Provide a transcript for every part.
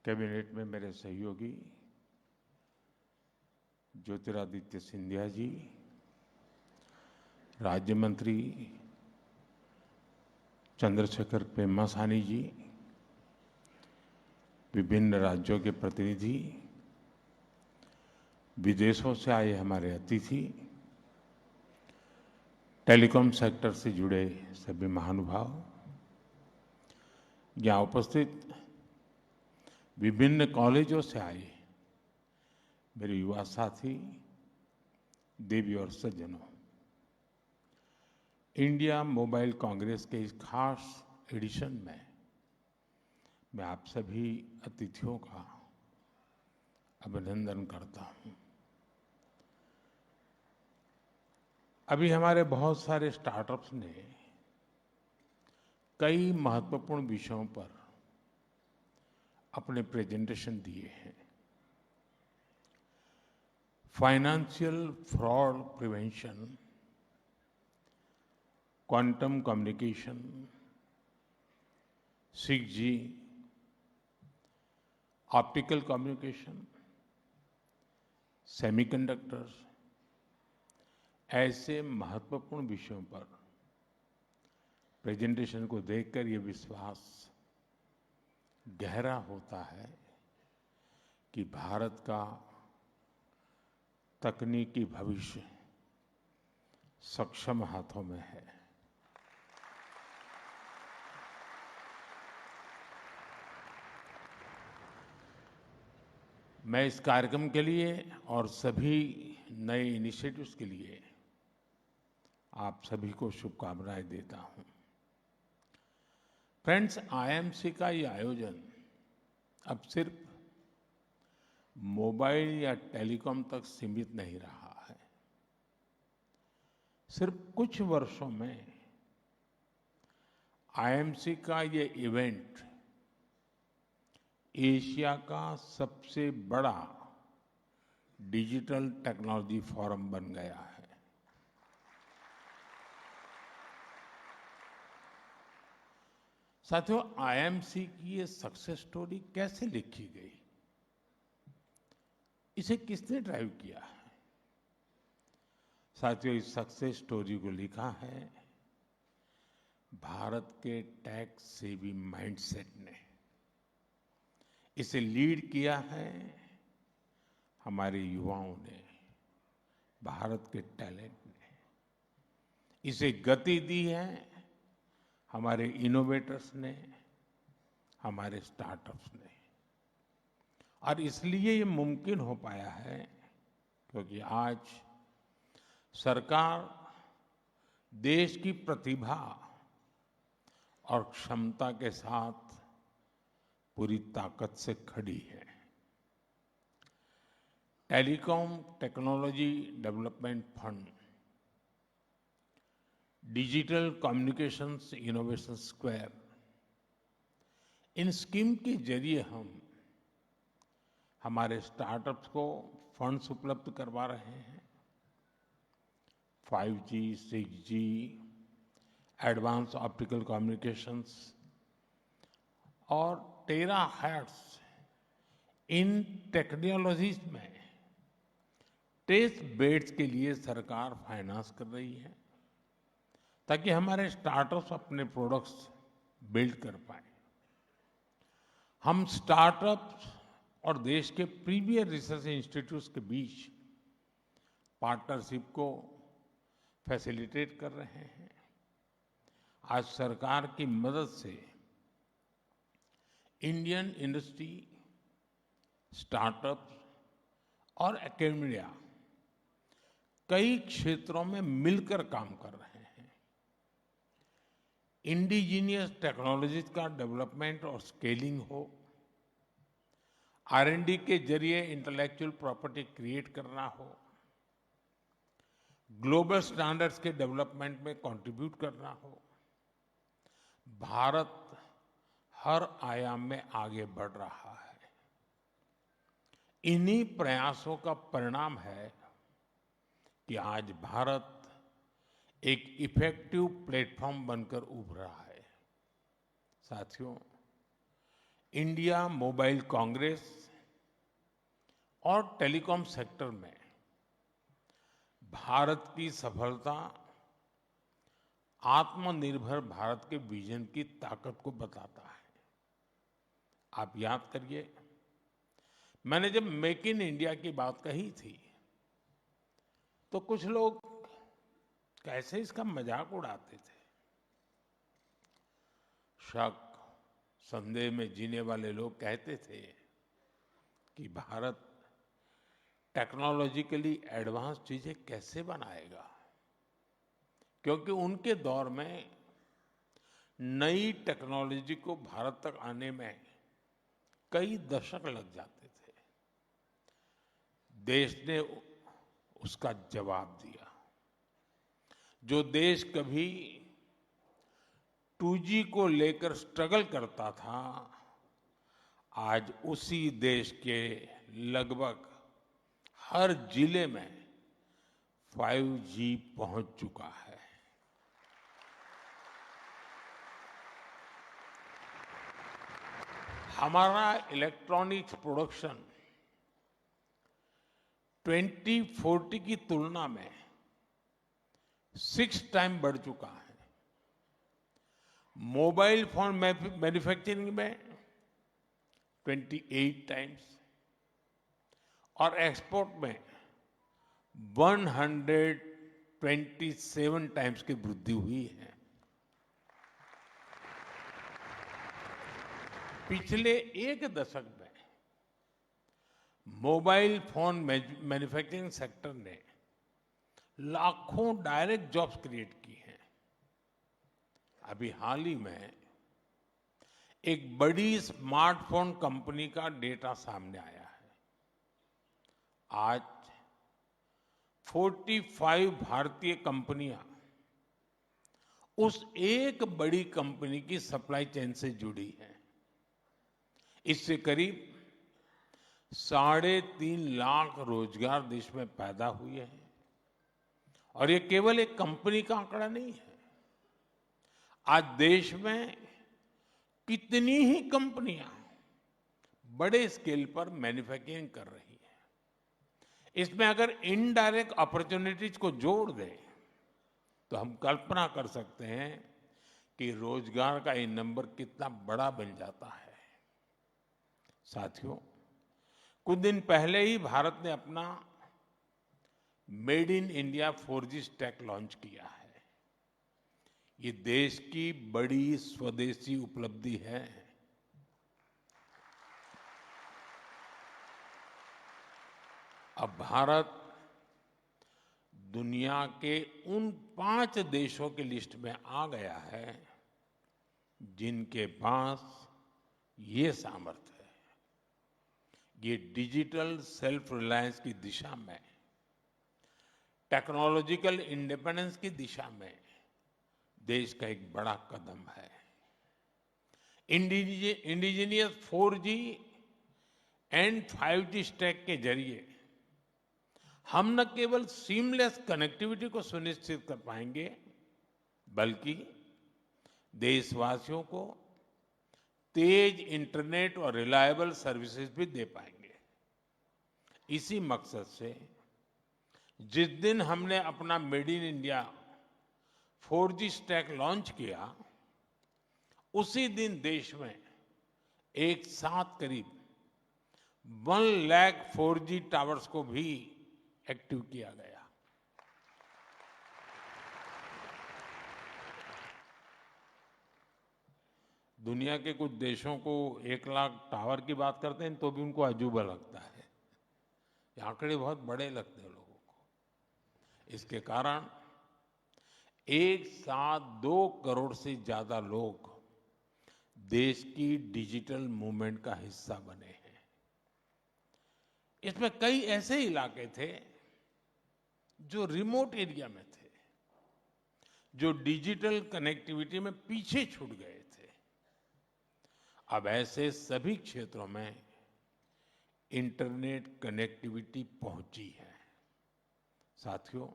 Cabinet में मेरे सहयोगी ज्योतिरादित्य सिंधिया जी, राज्य मंत्री चंद्रशेखर पेम्मासानी जी, विभिन्न राज्यों के प्रतिनिधि, विदेशों से आए हमारे अतिथि, टेलीकॉम सेक्टर से जुड़े सभी महानुभाव, यहाँ उपस्थित विभिन्न कॉलेजों से आए मेरे युवा साथी, देवी और सज्जनों, इंडिया मोबाइल कांग्रेस के इस खास एडिशन में मैं आप सभी अतिथियों का अभिनंदन करता हूं। अभी हमारे बहुत सारे स्टार्टअप्स ने कई महत्वपूर्ण विषयों पर अपने प्रेजेंटेशन दिए हैं। Financial fraud prevention, quantum communication, 6G, optical communication, semiconductors, ऐसे महत्वपूर्ण विषयों पर प्रेजेंटेशन को देखकर ये विश्वास गहरा होता है कि भारत का तकनीकी भविष्य सक्षम हाथों में है। मैं इस कार्यक्रम के लिए और सभी नए इनिशिएटिव्स के लिए आप सभी को शुभकामनाएं देता हूं। फ्रेंड्स, आईएमसी का ये आयोजन अब सिर्फ मोबाइल या टेलीकॉम तक सीमित नहीं रहा है। सिर्फ कुछ वर्षों में आईएमसी का ये इवेंट एशिया का सबसे बड़ा डिजिटल टेक्नोलॉजी फोरम बन गया है। साथियों, आईएमसी की ये सक्सेस स्टोरी कैसे लिखी गई, इसे किसने ड्राइव किया है? साथियों, इस सक्सेस स्टोरी को लिखा है भारत के टेक सेवी माइंडसेट ने। इसे लीड किया है हमारे युवाओं ने, भारत के टैलेंट ने। इसे गति दी है हमारे इनोवेटर्स ने, हमारे स्टार्टअप्स ने। और इसलिए ये मुमकिन हो पाया है क्योंकि आज सरकार देश की प्रतिभा और क्षमता के साथ पूरी ताकत से खड़ी है। Telecom technology development fund, digital communications innovation square, इन स्कीम के जरिए हम हमारे स्टार्टअप्स को फंड्स उपलब्ध करवा रहे हैं। 5G, 6G, advance optical communications और टेराहर्ट्ज, इन टेक्नोलॉजीज में टेस्ट बेड्स के लिए सरकार फाइनेंस कर रही है ताकि हमारे स्टार्टअप्स अपने प्रोडक्ट्स बिल्ड कर पाए। हम स्टार्टअप्स और देश के प्रीमियर रिसर्च इंस्टीट्यूट्स के बीच पार्टनरशिप को फैसिलिटेट कर रहे हैं। आज सरकार की मदद से इंडियन इंडस्ट्री, स्टार्टअप्स और एकेडमिया कई क्षेत्रों में मिलकर काम कर रहे हैं। इंडिजीनियस टेक्नोलॉजीज का डेवलपमेंट और स्केलिंग हो, R&D के जरिए इंटेलेक्चुअल प्रॉपर्टी क्रिएट करना हो, ग्लोबल स्टैंडर्ड्स के डेवलपमेंट में कंट्रीब्यूट करना हो, भारत हर आयाम में आगे बढ़ रहा है। इन्हीं प्रयासों का परिणाम है कि आज भारत एक इफेक्टिव प्लेटफॉर्म बनकर उभरा है। साथियों, इंडिया मोबाइल कांग्रेस और टेलीकॉम सेक्टर में भारत की सफलता आत्मनिर्भर भारत के विजन की ताकत को बताता है। आप याद करिए, मैंने जब मेक इन इंडिया की बात कही थी तो कुछ लोग कैसे इसका मजाक उड़ाते थे। शक संदेह में जीने वाले लोग कहते थे कि भारत टेक्नोलॉजिकली एडवांस चीजें कैसे बनाएगा, क्योंकि उनके दौर में नई टेक्नोलॉजी को भारत तक आने में कई दशक लग जाते थे। देश ने उसका जवाब दिया। जो देश कभी 2G को लेकर स्ट्रगल करता था, आज उसी देश के लगभग हर जिले में 5G पहुंच चुका है। हमारा इलेक्ट्रॉनिक्स प्रोडक्शन 2040 की तुलना में 6 टाइम बढ़ चुका है। मोबाइल फोन मैन्युफैक्चरिंग में 28 टाइम्स और एक्सपोर्ट में 127 टाइम्स की वृद्धि हुई है। पिछले एक दशक में मोबाइल फोन मैन्युफैक्चरिंग सेक्टर ने लाखों डायरेक्ट जॉब्स क्रिएट की हैं। अभी हाल ही में एक बड़ी स्मार्टफोन कंपनी का डेटा सामने आया है। आज 45 भारतीय कंपनियां उस एक बड़ी कंपनी की सप्लाई चेन से जुड़ी हैं। इससे करीब 3.5 लाख रोजगार देश में पैदा हुए हैं। और ये केवल एक कंपनी का आंकड़ा नहीं है। आज देश में कितनी ही कंपनियां बड़े स्केल पर मैन्युफैक्चरिंग कर रही हैं। इसमें अगर इनडायरेक्ट अपॉर्चुनिटीज को जोड़ दें तो हम कल्पना कर सकते हैं कि रोजगार का ये नंबर कितना बड़ा बन जाता है। साथियों, कुछ दिन पहले ही भारत ने अपना made in India 4G stack launch किया है। ये देश की बड़ी स्वदेशी उपलब्धि है। अब भारत दुनिया के उन 5 देशों की लिस्ट में आ गया है जिनके पास ये सामर्थ्य है। ये डिजिटल सेल्फ रिलायंस की दिशा में, टेक्नोलॉजिकल इंडिपेंडेंस की दिशा में देश का एक बड़ा कदम है। Indigenous 4G and 5G stack के जरिए हम न केवल सीमलेस कनेक्टिविटी को सुनिश्चित कर पाएंगे, बल्कि देशवासियों को तेज इंटरनेट और रिलायबल सर्विसेज भी दे पाएंगे। इसी मकसद से जिस दिन हमने अपना made in India 4G stack launch किया, उसी दिन देश में एक साथ करीब 1 लाख 4G टावर्स को भी एक्टिव किया गया। दुनिया के कुछ देशों को 1 लाख टावर की बात करते हैं तो भी उनको अजूबा लगता है। ये आंकड़े बहुत बड़े लगते हैं लोगों को। इसके कारण एक साथ 2 करोड़ से ज्यादा लोग देश की डिजिटल मूवमेंट का हिस्सा बने हैं। इसमें कई ऐसे इलाके थे जो रिमोट एरिया में थे, जो डिजिटल कनेक्टिविटी में पीछे छूट गए थे। अब ऐसे सभी क्षेत्रों में इंटरनेट कनेक्टिविटी पहुंची है। साथियों,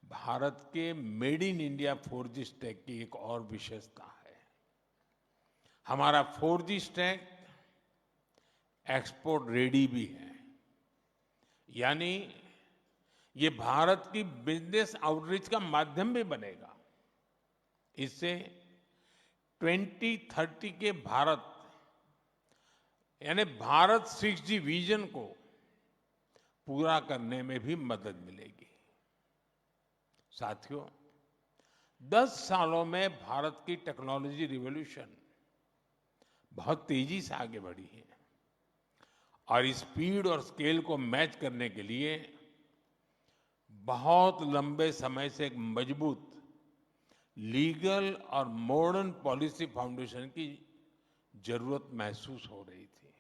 भारत के made in India 4G stack की एक और विशेषता है। हमारा 4G स्टैक एक्सपोर्ट रेडी भी है। यानी ये भारत की बिजनेस आउटरीच का माध्यम भी बनेगा। इससे 2030 के भारत यानी भारत 6G विजन को पूरा करने में भी मदद मिलेगी। साथियों, 10 सालों में भारत की टेक्नोलॉजी रिवॉल्यूशन बहुत तेजी से आगे बढ़ी है और स्पीड और स्केल को मैच करने के लिए बहुत लंबे समय से एक मजबूत लीगल और मॉडर्न पॉलिसी फाउंडेशन की जरूरत महसूस हो रही थी।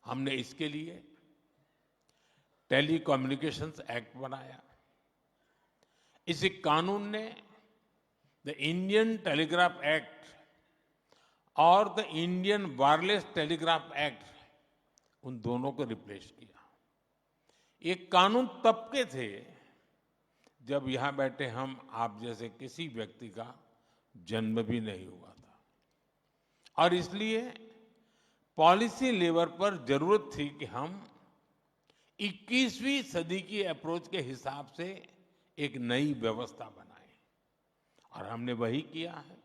हमने इसके लिए टेलीकम्युनिकेशंस एक्ट बनाया। इस कानून ने द इंडियन टेलीग्राफ एक्ट और the Indian wireless telegraph act, उन दोनों को रिप्लेस किया। ये कानून तब के थे जब यहां बैठे हम आप जैसे किसी व्यक्ति का जन्म भी नहीं हुआ था, और इसलिए पॉलिसी लेवल पर जरूरत थी कि हम 21वीं सदी की अप्रोच के हिसाब से एक नई व्यवस्था बनाएं, और हमने वही किया है।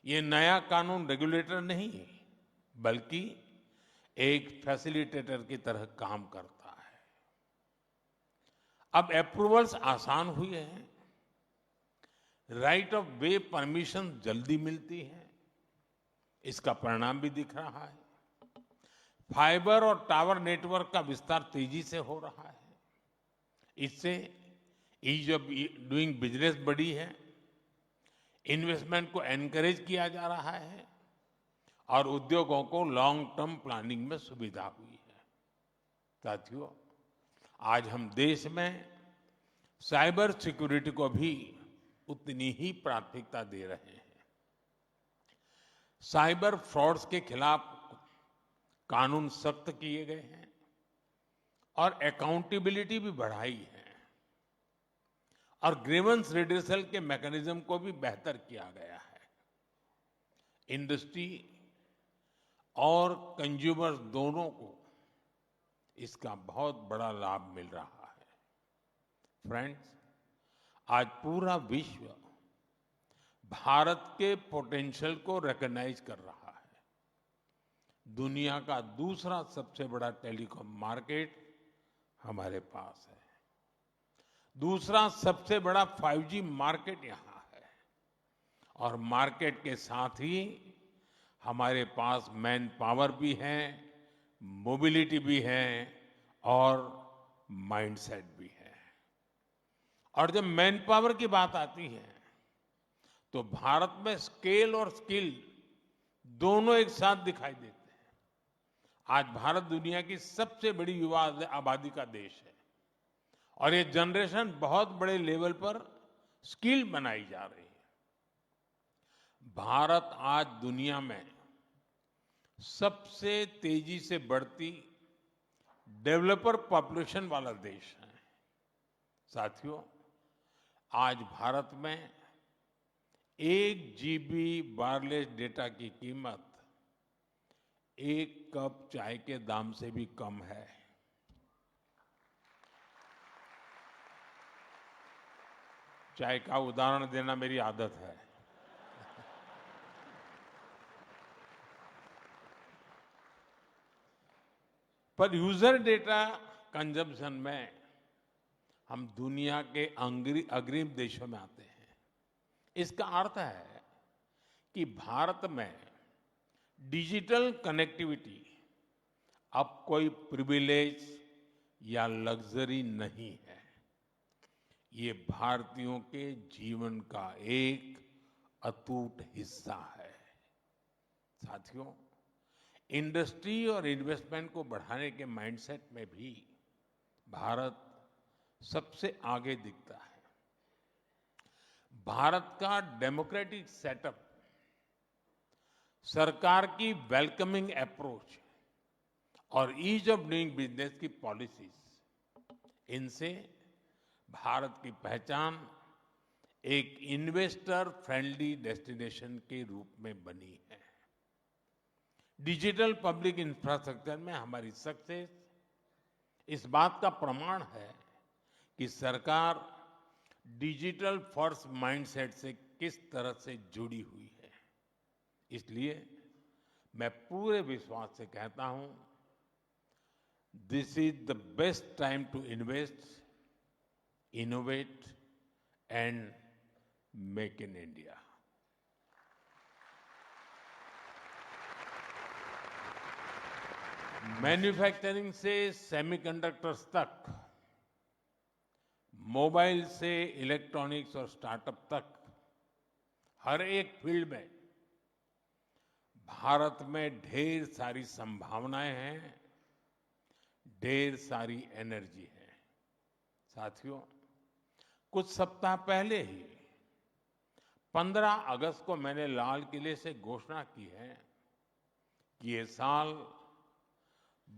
ये नया कानून रेगुलेटर नहीं है, बल्कि एक फैसिलिटेटर की तरह काम करता है। अब अप्रूवल्स आसान हुए हैं, राइट ऑफ वे परमिशन जल्दी मिलती है, इसका परिणाम भी दिख रहा है। फाइबर और टावर नेटवर्क का विस्तार तेजी से हो रहा है। इससे ईज ऑफ डूइंग बिजनेस बढ़ी है, इन्वेस्टमेंट को एनकरेज किया जा रहा है और उद्योगों को लॉन्ग टर्म प्लानिंग में सुविधा हुई है। साथियों, आज हम देश में साइबर सिक्योरिटी को भी उतनी ही प्राथमिकता दे रहे हैं। साइबर फ्रॉड्स के खिलाफ कानून सख्त किए गए हैं और अकाउंटेबिलिटी भी बढ़ाई है, और ग्रीवेंस रिड्रेसल के मैकेनिज्म को भी बेहतर किया गया है। इंडस्ट्री और कंज्यूमर्स दोनों को इसका बहुत बड़ा लाभ मिल रहा है। फ्रेंड्स, आज पूरा विश्व भारत के पोटेंशियल को रिकॉग्नाइज कर रहा है। दुनिया का दूसरा सबसे बड़ा टेलीकॉम मार्केट हमारे पास है। दूसरा सबसे बड़ा 5G मार्केट यहां है, और मार्केट के साथ ही हमारे पास मैन पावर भी है, मोबिलिटी भी है और माइंडसेट भी है। और जब मैन पावर की बात आती है तो भारत में स्केल और स्किल दोनों एक साथ दिखाई देते हैं। आज भारत दुनिया की सबसे बड़ी युवा आबादी का देश है, और ये जनरेशन बहुत बड़े लेवल पर स्किल बनाई जा रही है। भारत आज दुनिया में सबसे तेजी से बढ़ती डेवलपर पॉपुलेशन वाला देश है। साथियों, आज भारत में 1 GB वायरलेस डेटा की कीमत 1 कप चाय के दाम से भी कम है। चाय का उदाहरण देना मेरी आदत है। पर यूजर डेटा कंजम्पशन में हम दुनिया के अग्रिम देशों में आते हैं। इसका अर्थ है कि भारत में डिजिटल कनेक्टिविटी अब कोई प्रिविलेज या लग्जरी नहीं है। ये भारतीयों के जीवन का एक अटूट हिस्सा है। साथियों, इंडस्ट्री और इन्वेस्टमेंट को बढ़ाने के माइंडसेट में भी भारत सबसे आगे दिखता है। भारत का डेमोक्रेटिक सेटअप, सरकार की वेलकमिंग अप्रोच और ईज ऑफ डूइंग बिजनेस की पॉलिसीज, इनसे भारत की पहचान एक इन्वेस्टर फ्रेंडली डेस्टिनेशन के रूप में बनी है। डिजिटल पब्लिक इंफ्रास्ट्रक्चर में हमारी सक्सेस इस बात का प्रमाण है कि सरकार डिजिटल फर्स्ट माइंडसेट से किस तरह से जुड़ी हुई है। इसलिए मैं पूरे विश्वास से कहता हूं, this is the best time to invest, innovate and make in India. Manufacturing से सेमीकंडक्टर्स तक, मोबाइल से इलेक्ट्रॉनिक्स और स्टार्टअप तक, हर एक फील्ड में भारत में ढेर सारी संभावनाएं हैं, ढेर सारी एनर्जी है। साथियों, कुछ सप्ताह पहले ही 15 अगस्त को मैंने लाल किले से घोषणा की है कि ये साल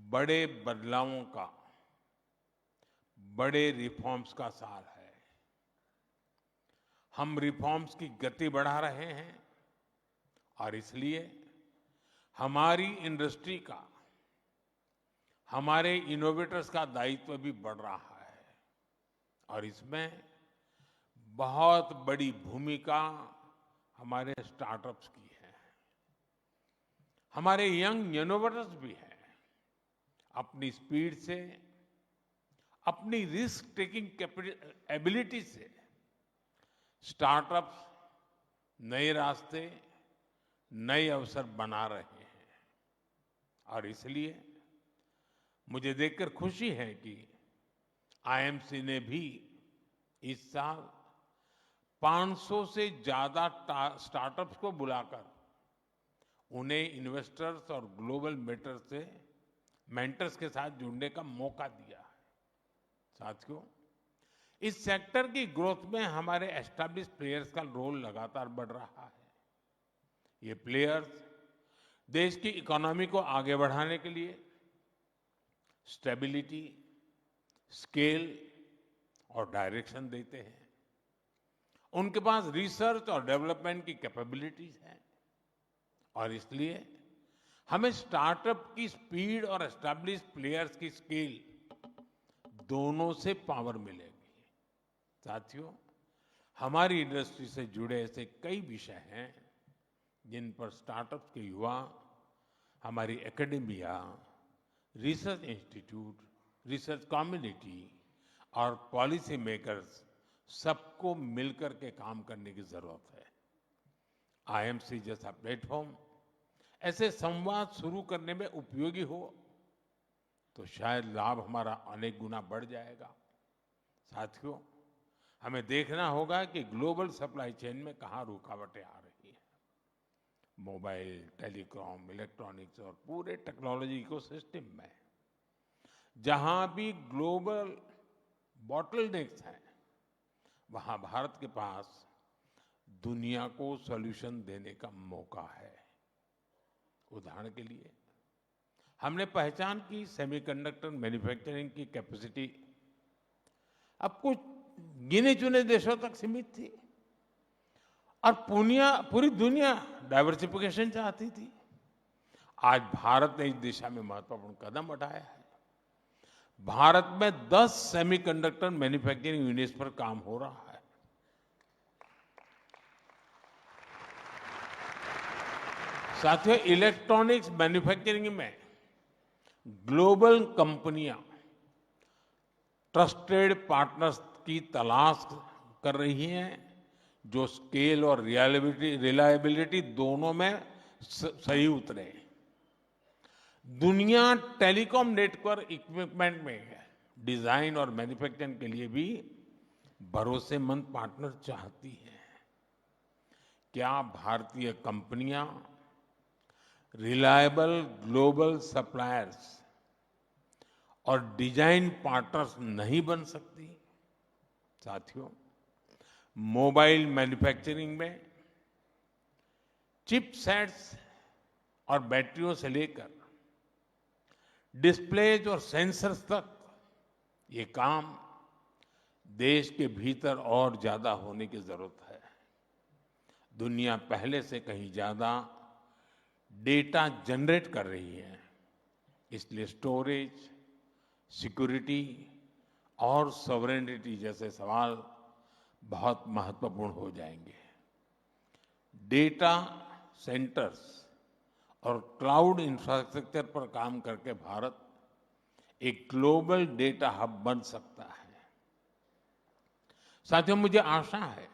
बड़े बदलावों का, बड़े रिफॉर्म्स का साल है। हम रिफॉर्म्स की गति बढ़ा रहे हैं और इसलिए हमारी इंडस्ट्री का, हमारे इनोवेटर्स का दायित्व भी बढ़ रहा है और इसमें बहुत बड़ी भूमिका हमारे स्टार्टअप्स की है। हमारे यंग इनोवेटर्स भी हैं। अपनी स्पीड से, अपनी रिस्क टेकिंग एबिलिटी से स्टार्टअप्स नए रास्ते, नए अवसर बना रहे हैं और इसलिए मुझे देखकर खुशी है कि आईएमसी ने भी इस साल 500 से ज्यादा स्टार्टअप्स को बुलाकर उन्हें इन्वेस्टर्स और ग्लोबल मेंटर्स के साथ जुड़ने का मौका दिया है। साथियों, इस सेक्टर की ग्रोथ में हमारे एस्टैब्लिश्ड प्लेयर्स का रोल लगातार बढ़ रहा है। ये प्लेयर्स देश की इकोनॉमी को आगे बढ़ाने के लिए स्टेबिलिटी, स्केल और डायरेक्शन देते हैं। उनके पास रिसर्च और डेवलपमेंट की कैपेबिलिटीज है और इसलिए हमें स्टार्टअप की स्पीड और एस्टैब्लिश्ड प्लेयर्स की स्केल दोनों से पावर मिलेगी। साथियों, हमारी इंडस्ट्री से जुड़े ऐसे कई विषय हैं जिन पर स्टार्टअप्स के युवा, हमारी academia, research institute, research community और पॉलिसी मेकर्स सबको मिलकर के काम करने की जरूरत है। आईएमसी जैसा प्लेटफॉर्म ऐसे संवाद शुरू करने में उपयोगी हो तो शायद लाभ हमारा अनेक गुना बढ़ जाएगा। साथियों, हमें देखना होगा कि ग्लोबल सप्लाई चेन में कहाँ रुकावटें आ रही हैं। मोबाइल, टेलीकॉम, इलेक्ट्रॉनिक्स और पूरे टेक्नोलॉजी इकोसिस्टम में जहां भी ग्लोबल बॉटलनेक्स हैं, वहां भारत के पास दुनिया को सॉल्यूशन देने का मौका है। उदाहरण के लिए हमने पहचान की सेमीकंडक्टर मैन्युफैक्चरिंग की कैपेसिटी अब कुछ गिने चुने देशों तक सीमित थी और पूरी दुनिया डाइवर्सिफिकेशन चाहती थी। आज भारत ने इस दिशा में महत्वपूर्ण कदम उठाया है। भारत में 10 सेमीकंडक्टर मैन्युफैक्चरिंग यूनिट्स पर काम हो रहा है। साथियों, इलेक्ट्रॉनिक्स मैन्युफैक्चरिंग में ग्लोबल कंपनियां ट्रस्टेड पार्टनर्स की तलाश कर रही हैं जो स्केल और रिलायबिलिटी दोनों में सही उतरे। दुनिया टेलीकॉम नेटवर्क इक्विपमेंट में डिजाइन और मैन्युफैक्चरिंग के लिए भी भरोसेमंद पार्टनर चाहती है। क्या भारतीय कंपनियां रिलायबल ग्लोबल सप्लायर्स और डिजाइन पार्टनर्स नहीं बन सकती? साथियों, मोबाइल मैन्युफैक्चरिंग में चिपसेट्स और बैटरियों से लेकर डिस्प्लेज और सेंसर्स तक ये काम देश के भीतर और ज्यादा होने की जरूरत है। दुनिया पहले से कहीं ज्यादा डेटा जनरेट कर रही है, इसलिए स्टोरेज, सिक्योरिटी और सॉवरेनिटी जैसे सवाल बहुत महत्वपूर्ण हो जाएंगे। डेटा सेंटर्स और क्लाउड इंफ्रास्ट्रक्चर पर काम करके भारत एक ग्लोबल डेटा हब बन सकता है। साथियों, मुझे आशा है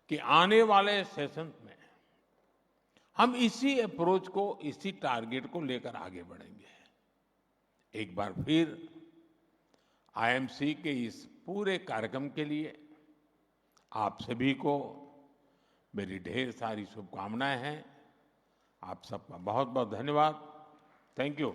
कि आने वाले सेशन में हम इसी अप्रोच को, इसी टारगेट को लेकर आगे बढ़ेंगे। एक बार फिर आईएमसी के इस पूरे कार्यक्रम के लिए आप सभी को मेरी ढेर सारी शुभकामनाएं हैं। आप सबका बहुत बहुत धन्यवाद। Thank you.